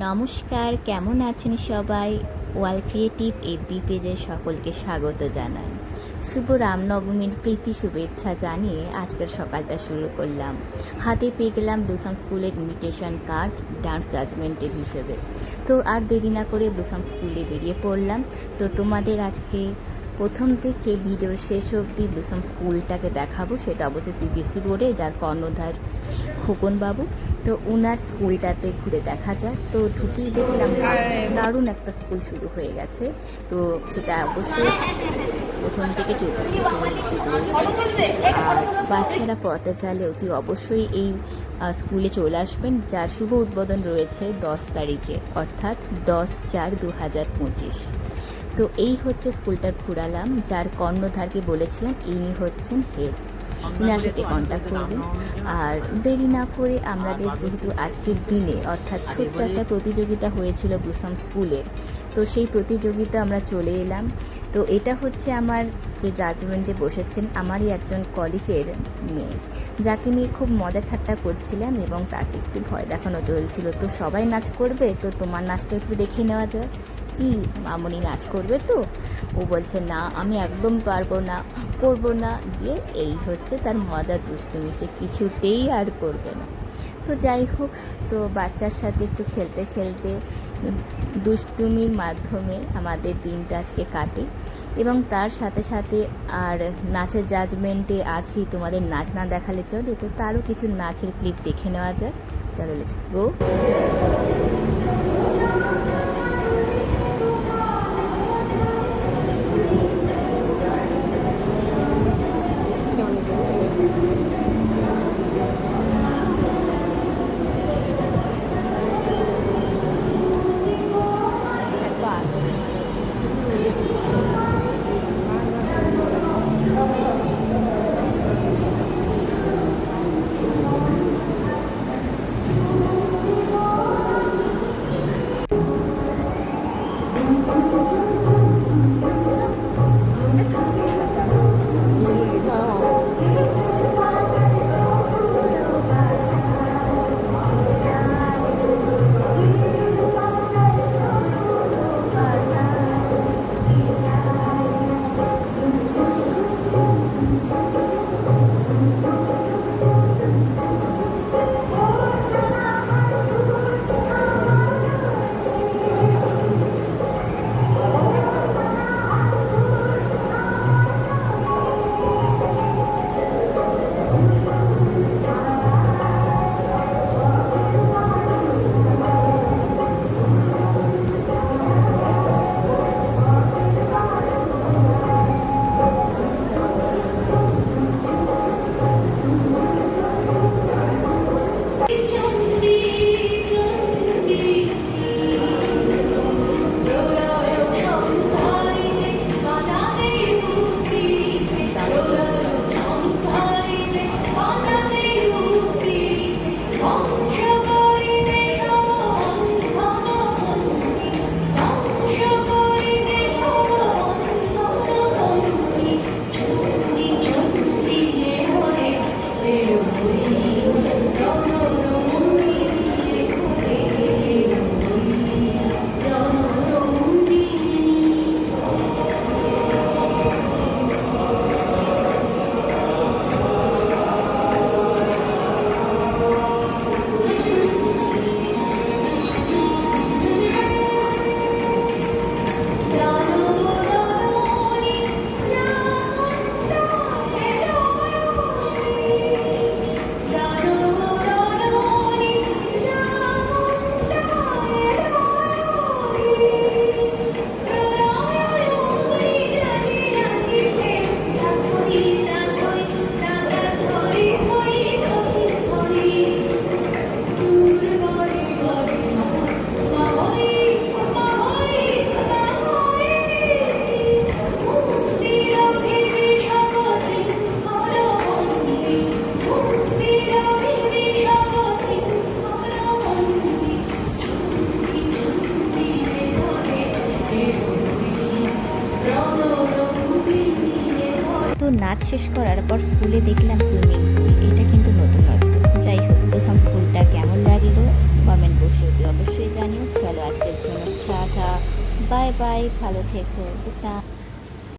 নমস্কার, কেমন আছেন সবাই? ওয়াল ক্রিয়েটিভ এফবি পেজে সকলকে স্বাগত জানাই। শুভ রামনবমীর প্রীতি শুভেচ্ছা জানিয়ে আজকের সকালটা শুরু করলাম। হাতে পেয়ে গেলাম ব্লুসাম স্কুলের ইনভিটেশন কার্ড ডান্স জাজমেন্টের হিসেবে। তো আর দেরি না করে ব্লুসাম স্কুলে বেরিয়ে পড়লাম। তো তোমাদের আজকে প্রথম থেকে ভিডিওর শেষ অবধি ব্লুসাম স্কুলটাকে দেখাবো। সেটা অবশ্যই সিবিএসসি বোর্ডে, যার কর্ণধার খোকনবাবু। তো ওনার স্কুলটাতে ঘুরে দেখা যায়। তো ঢুকেই দেখলাম দারুণ একটা স্কুল শুরু হয়ে গেছে। তো সেটা অবশ্যই প্রথম থেকে 34 রয়েছে। আর বাচ্চারা পড়াতে চাইলে অতি অবশ্যই এই স্কুলে চলে আসবেন, যার শুভ উদ্বোধন রয়েছে 10 তারিখে, অর্থাৎ 10/4/2025। তো এই হচ্ছে স্কুলটা ঘুরালাম। যার কর্ণধারকে বলেছিলাম ইনি হচ্ছেন হেড, ইনার সাথে কন্ট্যাক্ট করবেন। আর দেরি না করে আমাদের যেহেতু আজকের দিনে অর্থাৎ ছোট্ট একটা প্রতিযোগিতা হয়েছিল ব্লুসাম স্কুলের, তো সেই প্রতিযোগিতা আমরা চলে এলাম। তো এটা হচ্ছে আমার যে জাজমেন্টে বসেছেন আমারই একজন কলিগের মেয়ে, যাকে নিয়ে খুব মজা ঠাট্টা করছিলাম এবং তাকে একটু ভয় দেখানো চলছিল। তো সবাই নাচ করবে, তো তোমার নাচটা একটু দেখে নেওয়া যায়। কি মামনি নাচ করবে? তো ও বলছে না, আমি একদম পারবো না, করবো না। দিয়ে এই হচ্ছে তার মজা দুষ্টুমি, সে কিছুতেই আর করবে না। তো যাই হোক, তো বাচ্চার সাথে একটু খেলতে খেলতে দুষ্টুমির মাধ্যমে আমাদের দিনটা আজকে কাটে। এবং তার সাথে সাথে আর নাচের জাজমেন্টে আছি, তোমাদের নাচ না দেখালে চলে। তো তারও কিছু নাচের ক্লিপ দেখে নেওয়া যায়। চলো, লেটস গো। তো নাচ শেষ করার পর স্কুলে দেখলাম সুইমিং পুল। এটা কিন্তু নতুনত্ব। যাই হোক, ব্লুসাম স্কুলটা কেমন লাগলো কমেন্ট বক্সে অবশ্যই অবশ্যই জানিও। চলো আজকের জন্য টাটা, বাই বাই, ভালো থেকো, গুড নাইট।